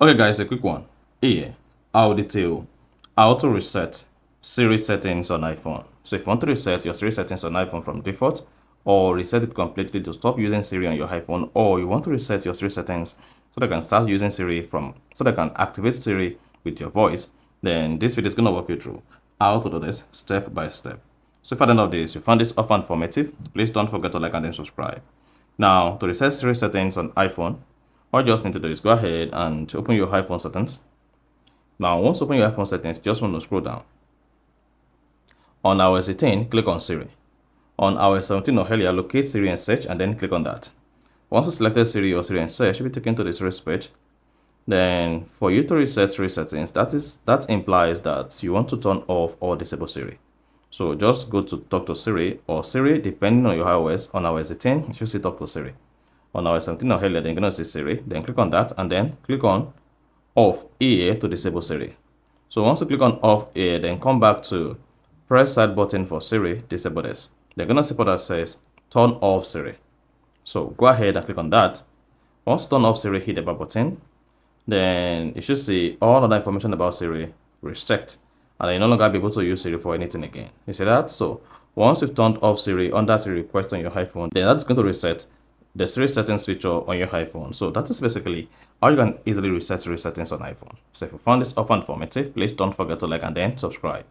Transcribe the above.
Okay guys, a quick one. Here, I'll detail how to reset Siri settings on iPhone. So if you want to reset your Siri settings on iPhone from default, or reset it completely to stop using Siri on your iPhone, or you want to reset your Siri settings so that you can start using Siri so that you can activate Siri with your voice, then this video is going to walk you through how to do this step by step. So if at the end of this you found this often informative, please don't forget to like and then subscribe. Now, to reset Siri settings on iPhone, all you just need to do is go ahead and open your iPhone settings. Now, once you open your iPhone settings, just want to scroll down. On iOS 18, click on Siri. On iOS 17 or earlier, locate Siri and search and then click on that. Once you selected Siri or Siri and search, you'll be taken to the Siri page. Then, for you to reset Siri settings, that implies that you want to turn off or disable Siri. So just go to talk to Siri or Siri, depending on your iOS. On iOS 18, you should see talk to Siri. On iOS 17 or earlier, then you're going to see Siri. Then click on that and then click on off here to disable Siri. So once you click on off here, then come back to press side button for Siri, disable this. They're going to see what that says turn off Siri. So go ahead and click on that. Once you turn off Siri, hit the back button. Then you should see all of the information about Siri restrict, and then you no longer be able to use Siri for anything again. You see that? So once you've turned off Siri under Siri request on your iPhone, then that's going to reset the Siri settings feature on your iPhone. So that is basically how you can easily reset Siri settings on iPhone. So if you found this offer informative, please don't forget to like and then subscribe.